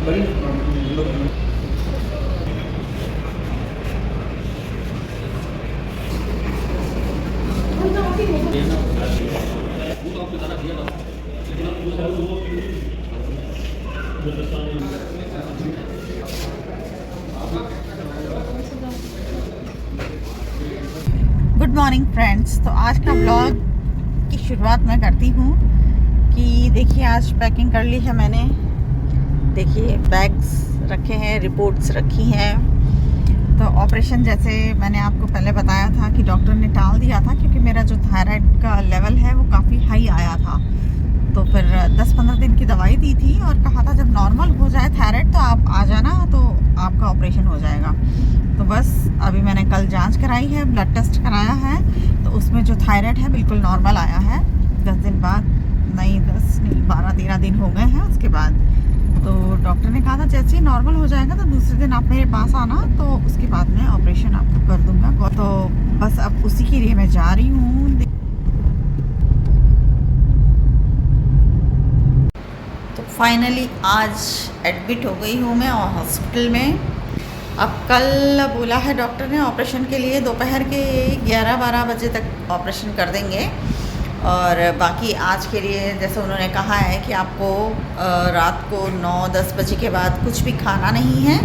Good morning friends. तो आज का ब्लॉग की शुरुआत मैं करती हूँ कि देखिए आज पैकिंग कर ली है मैंने। देखिए बैग्स रखे हैं, रिपोर्ट्स रखी हैं। तो ऑपरेशन जैसे मैंने आपको पहले बताया था कि डॉक्टर ने टाल दिया था क्योंकि मेरा जो थायराइड का लेवल है वो काफ़ी हाई आया था। तो फिर 10-15 दिन की दवाई दी थी और कहा था जब नॉर्मल हो जाए थायराइड तो आप आ जाना, तो आपका ऑपरेशन हो जाएगा। तो बस अभी मैंने कल जांच कराई है, ब्लड टेस्ट कराया है, तो उसमें जो थायराइड है बिल्कुल नॉर्मल आया है। 10 दिन बाद, नहीं 10 नहीं 12-13 दिन हो गए हैं उसके बाद। तो डॉक्टर ने कहा था जैसे ही नॉर्मल हो जाएगा तो दूसरे दिन आप मेरे पास आना, तो उसके बाद मैं ऑपरेशन आपको कर दूँगा। तो बस अब उसी के लिए मैं जा रही हूँ। तो फाइनली आज एडमिट हो गई हूँ मैं हॉस्पिटल में। अब कल बोला है डॉक्टर ने ऑपरेशन के लिए दोपहर के 11-12 बजे तक ऑपरेशन कर देंगे, और बाकी आज के लिए जैसे उन्होंने कहा है कि आपको रात को 9-10 बजे के बाद कुछ भी खाना नहीं है,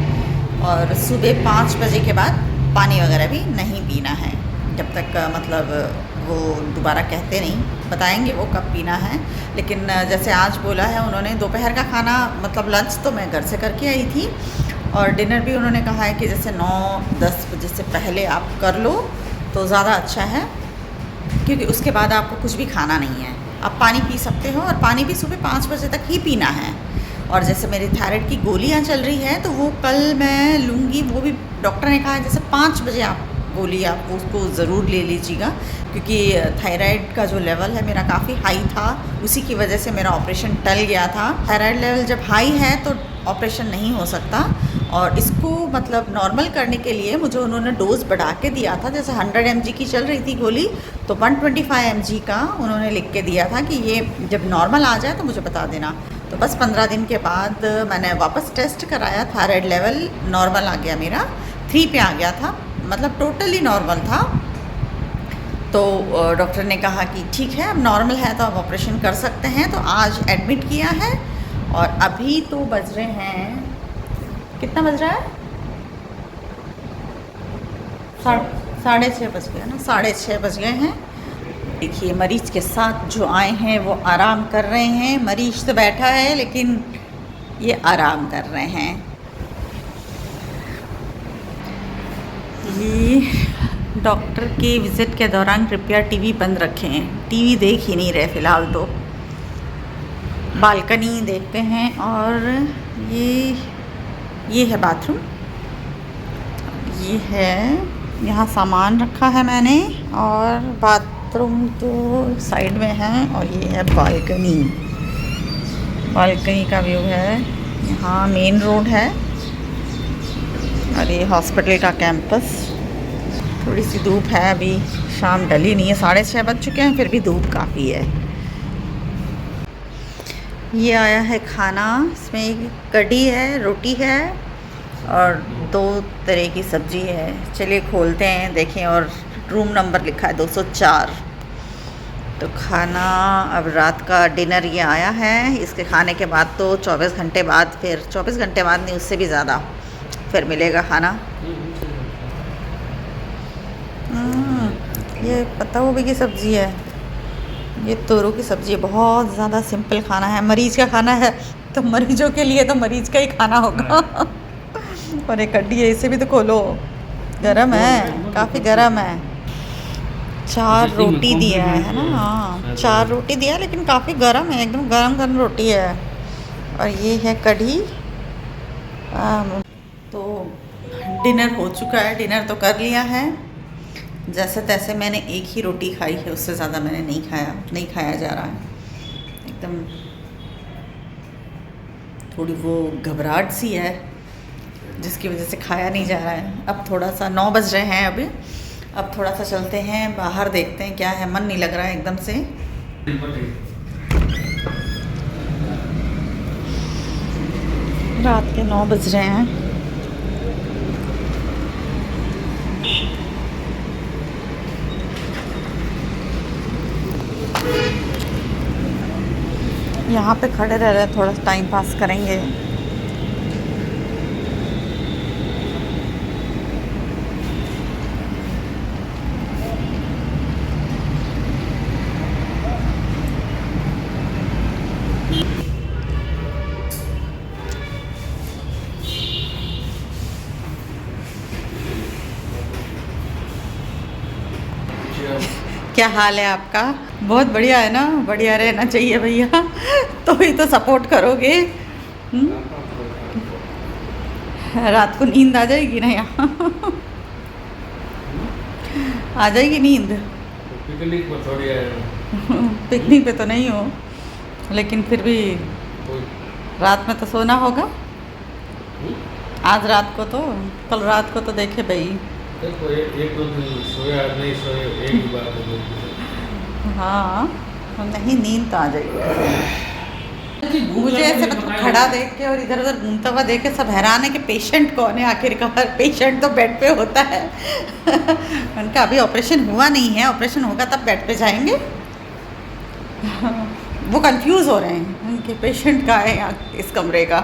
और सुबह 5 बजे के बाद पानी वगैरह भी नहीं पीना है जब तक मतलब वो दोबारा कहते नहीं, बताएंगे वो कब पीना है। लेकिन जैसे आज बोला है उन्होंने, दोपहर का खाना मतलब लंच तो मैं घर से करके आई थी, और डिनर भी उन्होंने कहा है कि जैसे 9-10 बजे से पहले आप कर लो तो ज़्यादा अच्छा है, क्योंकि उसके बाद आपको कुछ भी खाना नहीं है। आप पानी पी सकते हो, और पानी भी सुबह 5 बजे तक ही पीना है। और जैसे मेरी थायराइड की गोलियां चल रही हैं तो वो कल मैं लूँगी, वो भी डॉक्टर ने कहा है जैसे 5 बजे आप गोली आप उसको ज़रूर ले लीजिएगा, क्योंकि थायराइड का जो लेवल है मेरा काफ़ी हाई था, उसी की वजह से मेरा ऑपरेशन टल गया था। थायराइड लेवल जब हाई है तो ऑपरेशन नहीं हो सकता, और इसको मतलब नॉर्मल करने के लिए मुझे उन्होंने डोज़ बढ़ा के दिया था। जैसे 100 mg की चल रही थी गोली, तो 125 mg का उन्होंने लिख के दिया था कि ये जब नॉर्मल आ जाए तो मुझे बता देना। तो बस 15 दिन के बाद मैंने वापस टेस्ट कराया, थायराइड लेवल नॉर्मल आ गया मेरा, 3 पे आ गया था, मतलब टोटली नॉर्मल था। तो डॉक्टर ने कहा कि ठीक है अब नॉर्मल है तो आप ऑपरेशन कर सकते हैं। तो आज एडमिट किया है, और अभी तो बज रहे हैं, कितना बज रहा है, 6:30 बज गए ना, 6:30 बज गए हैं। देखिए मरीज़ के साथ जो आए हैं वो आराम कर रहे हैं। मरीज़ तो बैठा है लेकिन ये आराम कर रहे हैं। ये डॉक्टर के विज़िट के दौरान कृपया टीवी बंद रखें। टीवी देख ही नहीं रहे फ़िलहाल, तो बालकनी देखते हैं। और ये है बाथरूम, ये है, यहाँ सामान रखा है मैंने, और बाथरूम तो साइड में है। और ये है बालकनी, बालकनी का व्यू है। यहाँ मेन रोड है, और ये हॉस्पिटल का कैंपस। थोड़ी सी धूप है, अभी शाम ढली नहीं है, 6:30 बज चुके हैं, फिर भी धूप काफ़ी है। ये आया है खाना, इसमें कढ़ी है, रोटी है, और 2 तरह की सब्ज़ी है। चलिए खोलते हैं, देखें। और रूम नंबर लिखा है 204। तो खाना, अब रात का डिनर ये आया है। इसके खाने के बाद तो 24 घंटे बाद, फिर 24 घंटे बाद नहीं, उससे भी ज़्यादा फिर मिलेगा खाना। ये पत्ता गोभी की सब्ज़ी है, ये तोरई की सब्ज़ी है। बहुत ज़्यादा सिंपल खाना है, मरीज़ का खाना है तो मरीजों के लिए तो मरीज़ का ही खाना होगा। और एक कड्डी है, इसे भी तो खोलो, गरम है, काफ़ी गरम है। 4 रोटी दिया है ना, हाँ 4 रोटी दिया, लेकिन काफ़ी गरम है, एकदम गरम गरम रोटी है। और ये है कढ़ी। तो डिनर हो चुका है, डिनर तो कर लिया है। जैसे तैसे मैंने एक ही रोटी खाई है, उससे ज़्यादा मैंने नहीं खाया जा रहा है। एकदम थोड़ी वो घबराहट सी है जिसकी वजह से खाया नहीं जा रहा है। अब थोड़ा सा 9 बज रहे हैं अभी, अब थोड़ा सा चलते हैं बाहर, देखते हैं क्या है। मन नहीं लग रहा है एकदम से। रात के 9 बज रहे हैं। यहाँ पे खड़े रह रहे, थोड़ा टाइम पास करेंगे। क्या हाल है आपका? बहुत बढ़िया है ना? बढ़िया रहना चाहिए भैया। तो ही तो सपोर्ट करोगे। रात को नींद आ जाएगी ना यहाँ? आ जाएगी नींद? पिकनिक पर थोड़ी आए। पिकनिक पे तो नहीं हो, लेकिन फिर भी रात में तो सोना होगा। आज रात को तो, कल रात को तो देखे भाई। देखो एक दो दिन सोया नहीं सोए एक ही बात है। हाँ नहीं, नींद तो आ जाएगी। मुझे ऐसे मतलब खड़ा देख के और इधर उधर घूमता हुआ देख के सब हैरान है कि पेशेंट कौन है आखिरकार। पेशेंट तो बेड पे होता है। उनका अभी ऑपरेशन हुआ नहीं है, ऑपरेशन होगा तब बेड पे जाएंगे। वो कंफ्यूज हो रहे हैं उनके पेशेंट का है यहाँ इस कमरे का।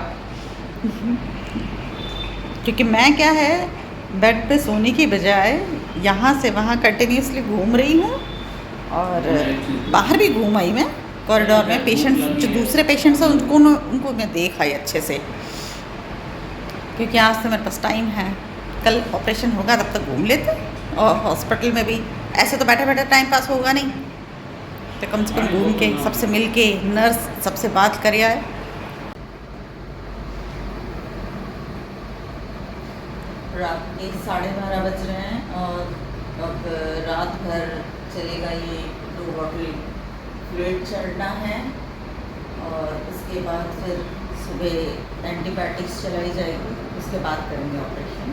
क्योंकि मैं क्या है, बेड पे सोने की बजाय यहाँ से वहाँ कंटिन्यूसली घूम रही हूँ, और बाहर भी घूम आई मैं कॉरिडोर में। पेशेंट्स जो दूसरे पेशेंट्स हैं उनको मैं देख आई अच्छे से, क्योंकि आज तो मेरे पास टाइम है। कल ऑपरेशन होगा तब तक घूम लेते। और हॉस्पिटल में भी ऐसे तो बैठे बैठे टाइम पास होगा नहीं, तो कम से कम घूम के सबसे मिल के नर्स सबसे बात करे आए। रात के 12:30 बज रहे हैं और अब रात भर चलेगा ये 2 बॉटल फ्लूइड चढ़ना है, और उसके बाद फिर सुबह एंटीबायोटिक्स चलाई जाएगी, उसके बाद करेंगे ऑपरेशन।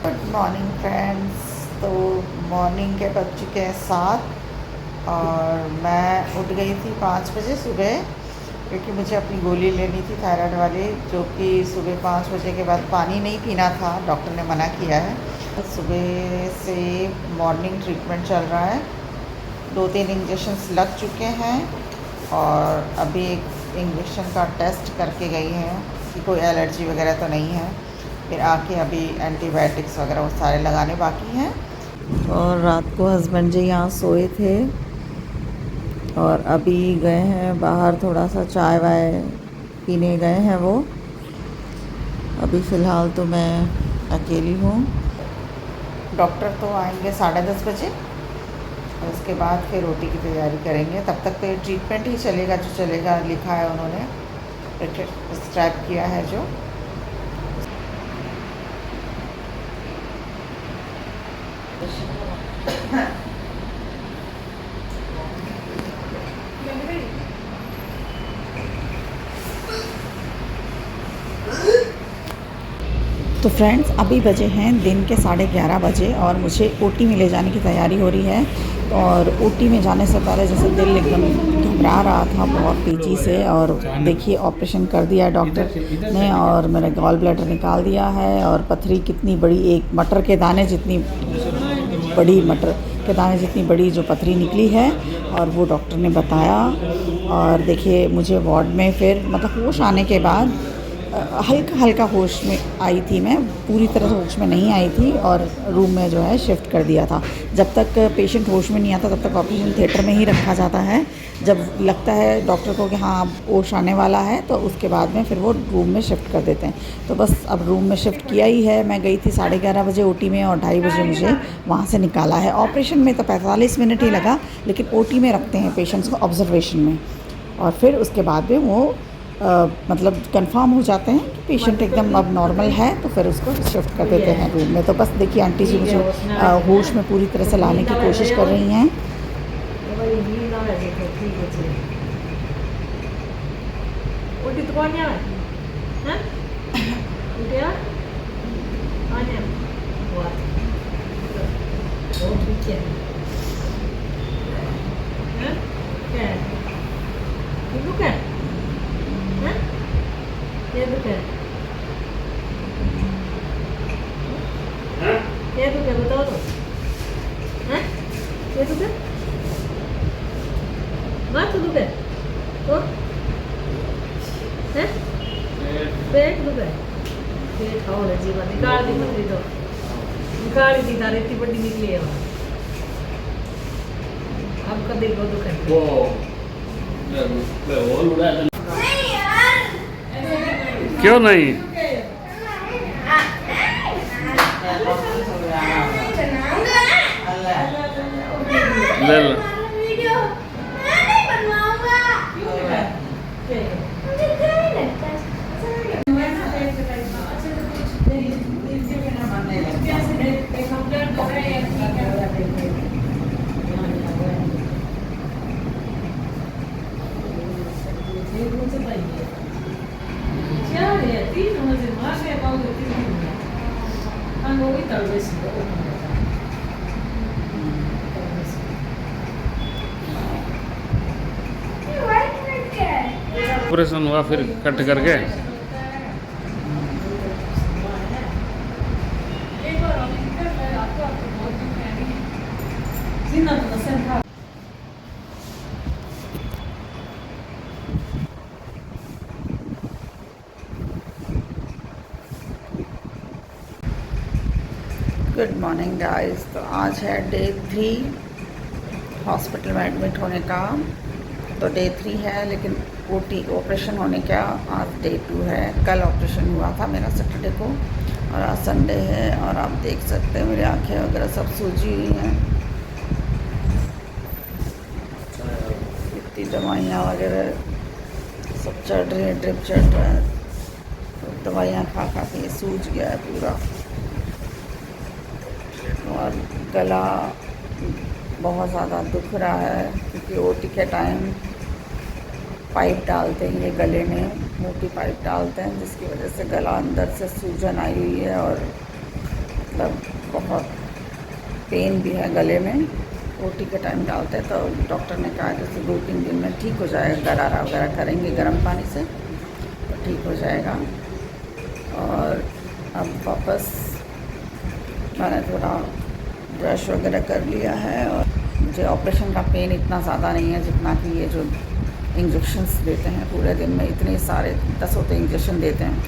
Good morning friends. तो मॉर्निंग के बज चुके हैं 7 और मैं उठ गई थी 5 बजे सुबह, क्योंकि मुझे अपनी गोली लेनी थी थायराइड वाली, जो कि सुबह 5 बजे के बाद पानी नहीं पीना था, डॉक्टर ने मना किया है। सुबह से मॉर्निंग ट्रीटमेंट चल रहा है। 2-3 इंजेक्शन्स लग चुके हैं और अभी एक इंजेक्शन का टेस्ट करके गई हैं कि कोई एलर्जी वगैरह तो नहीं है। फिर आके अभी एंटीबायोटिक्स वगैरह वो सारे लगाने बाकी हैं। और रात को हस्बैंड जी यहाँ सोए थे और अभी गए हैं बाहर, थोड़ा सा चाय वाय पीने गए हैं वो। अभी फ़िलहाल तो मैं अकेली हूँ। डॉक्टर तो आएंगे 10:30 बजे, और उसके बाद फिर ओटी की तैयारी करेंगे। तब तक तो ये ट्रीटमेंट ही चलेगा, जो चलेगा लिखा है उन्होंने, प्रिस्क्राइब किया है जो। तो फ्रेंड्स अभी बजे हैं दिन के 11:30 बजे और मुझे ओटी में ले जाने की तैयारी हो रही है। और ओटी में जाने से पहले जैसे दिल एकदम घबरा रहा था बहुत तेज़ी से, और देखिए ऑपरेशन कर दिया डॉक्टर ने और मेरा गॉल ब्लैडर निकाल दिया है। और पथरी कितनी बड़ी, एक मटर के दाने जितनी बड़ी, मटर के दाने जितनी बड़ी जो पथरी निकली है, और वो डॉक्टर ने बताया। और देखिए मुझे वार्ड में फिर मतलब होश आने के बाद हल्का हल्का होश में आई थी, मैं पूरी तरह होश में नहीं आई थी, और रूम में जो है शिफ्ट कर दिया था। जब तक पेशेंट होश में नहीं आता तब तक ऑपरेशन थिएटर में ही रखा जाता है। जब लगता है डॉक्टर को कि हाँ अब होश आने वाला है, तो उसके बाद में फिर वो रूम में शिफ्ट कर देते हैं। तो बस अब रूम में शिफ्ट किया ही है। मैं गई थी 11:30 बजे ओटी में, और 2:30 बजे मुझे वहाँ से निकाला है। ऑपरेशन में तो 45 मिनट ही लगा, लेकिन ओटी में रखते हैं पेशेंट्स को ऑब्जर्वेशन में, और फिर उसके बाद में वो मतलब कंफर्म हो जाते हैं कि पेशेंट एकदम अब नॉर्मल है, तो फिर उसको शिफ्ट कर देते हैं रूम में। तो बस देखिए आंटी जी मुझे होश में पूरी तरह से लाने की कोशिश कर रही हैं। Bukan? Hah? Ya bukan. है पेट दुख है पेट खाओ ना जीवन निकाल दी पतली तो निकाल दी तारे इतनी बड़ी निकली है अब कभी को दुख है वो और उड़ा क्यों नहीं ले लो ऑपरेशन हुआ फिर कट करके गुड मॉर्निंग गाइस। तो आज है डे 3 हॉस्पिटल में एडमिट होने का। तो डे 3 है लेकिन ऑपरेशन होने का आज डे 2 है। कल ऑपरेशन हुआ था मेरा सैटरडे को और आज संडे है। और आप देख सकते हैं मेरी आंखें वगैरह सब सूजी हुई हैं। इतनी दवाइयाँ वगैरह सब चढ़ रही हैं, ड्रिप चढ़ रहा है। तो दवाइयाँ खा खा के सूज गया है पूरा। और गला बहुत ज़्यादा दुख रहा है क्योंकि ओटी के टाइम पाइप डालते हैं ये गले में, मोटी पाइप डालते हैं जिसकी वजह से गला अंदर से सूजन आई हुई है और मतलब बहुत पेन भी है गले में। ओटी के टाइम डालते हैं तो डॉक्टर ने कहा जैसे 2-3 दिन में ठीक हो जाएगा। गरारा वगैरह करेंगे गर्म पानी से तो ठीक हो जाएगा। और अब वापस मैंने थोड़ा ब्रश वगैरह कर लिया है और मुझे ऑपरेशन का पेन इतना ज़्यादा नहीं है जितना कि ये जो इंजेक्शंस देते हैं पूरे दिन में, इतने सारे 10 होते इंजेक्शन देते हैं।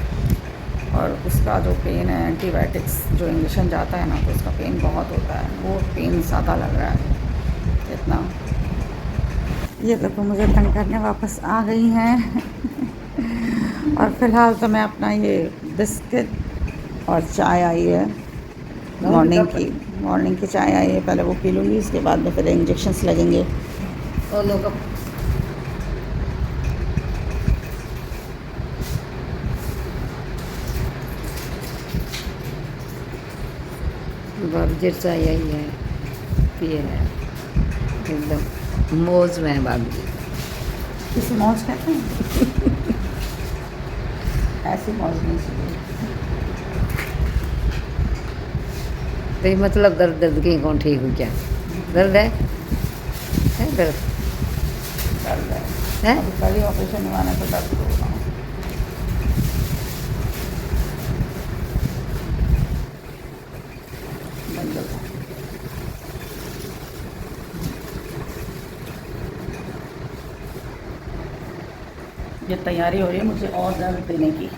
और उसका जो पेन है एंटीबायोटिक्स जो इंजेक्शन जाता है ना तो उसका पेन बहुत होता है, वो पेन ज़्यादा लग रहा है इतना। ये देखो मुझे तंग करने वापस आ गई हैं और फ़िलहाल तो मैं अपना ये बिस्किट और चाय आई है मॉर्निंग की चाय आई है, पहले वो पी लूँगी, उसके बाद में फिर इंजेक्शंस लगेंगे। और लोग बाबू चाय आई है पिए है एकदम मौज में है बाबू जी। किसी मौज कहते हैं ऐसी मौज नहीं चाहिए। तो मतलब दर्द कहीं कौन ठीक हो क्या? दर्द है दर्द दर्द है अभी कल ही ऑपरेशन हुआ ना तो दर्द हो रहा हूँ। ये तैयारी हो रही है मुझे और दर्द देने की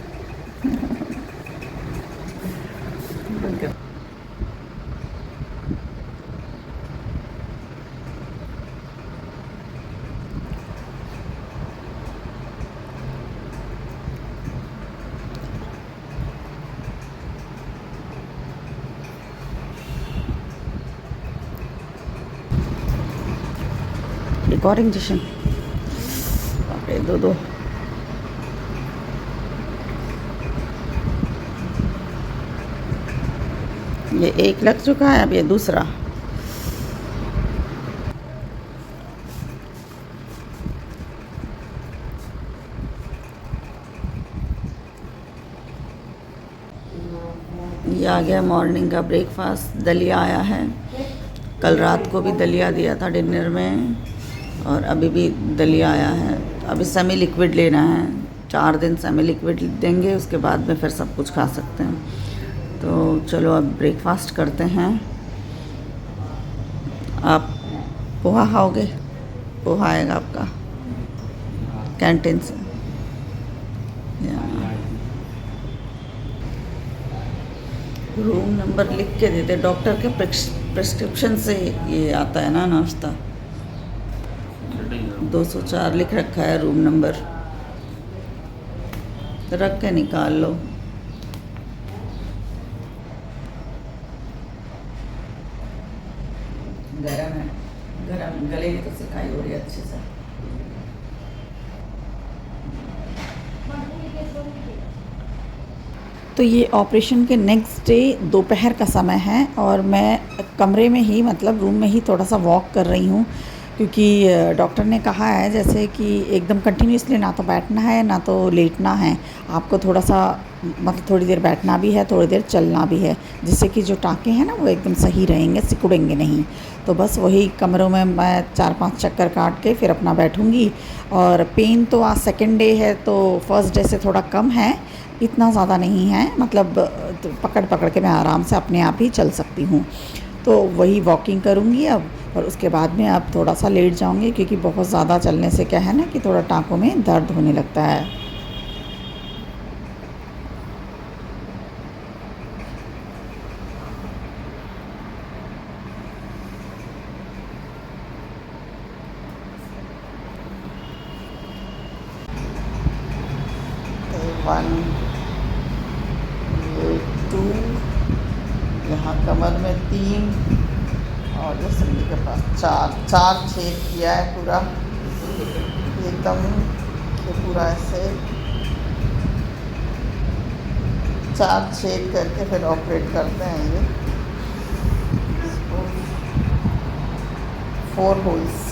एक और इंजेक्शन दो ये एक लग चुका है, अब ये दूसरा। ये आ गया मॉर्निंग का ब्रेकफास्ट। दलिया आया है, कल रात को भी दलिया दिया था डिनर में और अभी भी दलिया आया है। अभी सेमी लिक्विड लेना है, 4 दिन सेमी लिक्विड देंगे, उसके बाद में फिर सब कुछ खा सकते हैं। तो चलो अब ब्रेकफास्ट करते हैं। आप पोहा खाओगे? पोहा आएगा आपका कैंटीन से। यहाँ रूम नंबर लिख के देते डॉक्टर के प्रिस्क्रिप्शन से ये आता है ना नाश्ता। 204 लिख रखा है रूम नंबर, रख के निकाल लो। गरम है, गरम गले की तो सिकाई हो रही है अच्छे से। तो ये ऑपरेशन के नेक्स्ट डे दोपहर का समय है और मैं कमरे में ही मतलब रूम में ही थोड़ा सा वॉक कर रही हूँ, क्योंकि डॉक्टर ने कहा है जैसे कि एकदम कंटिन्यूसली ना तो बैठना है ना तो लेटना है, आपको थोड़ा सा मतलब थोड़ी देर बैठना भी है, थोड़ी देर चलना भी है, जिससे कि जो टाँके हैं ना वो एकदम सही रहेंगे, सिकुड़ेंगे नहीं। तो बस वही कमरों में मैं 4-5 चक्कर काट के फिर अपना बैठूँगी। और पेन तो आज सेकेंड डे है तो फर्स्ट डे से थोड़ा कम है, इतना ज़्यादा नहीं है, मतलब पकड़ पकड़ के मैं आराम से अपने आप ही चल सकती हूँ। तो वही वॉकिंग करूँगी अब, और उसके बाद में अब थोड़ा सा लेट जाऊँगी, क्योंकि बहुत ज़्यादा चलने से क्या है ना कि थोड़ा टाँकों में दर्द होने लगता है। वन, ये 2, यहाँ कमर में 3 और ये सभी के पास 4 छेद किया है पूरा एकदम, ये पूरा ऐसे 4 छेद करके फिर ऑपरेट करते हैं। ये 4 होल्स।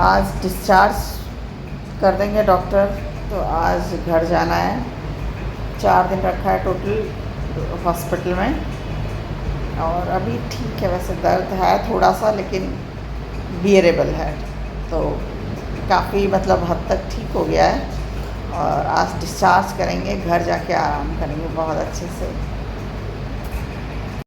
आज डिस्चार्ज कर देंगे डॉक्टर, तो आज घर जाना है। 4 दिन रखा है टोटल हॉस्पिटल में, और अभी ठीक है, वैसे दर्द है थोड़ा सा लेकिन बियरेबल है, तो काफ़ी मतलब हद तक ठीक हो गया है। और आज डिस्चार्ज करेंगे, घर जाके आराम करेंगे बहुत अच्छे से।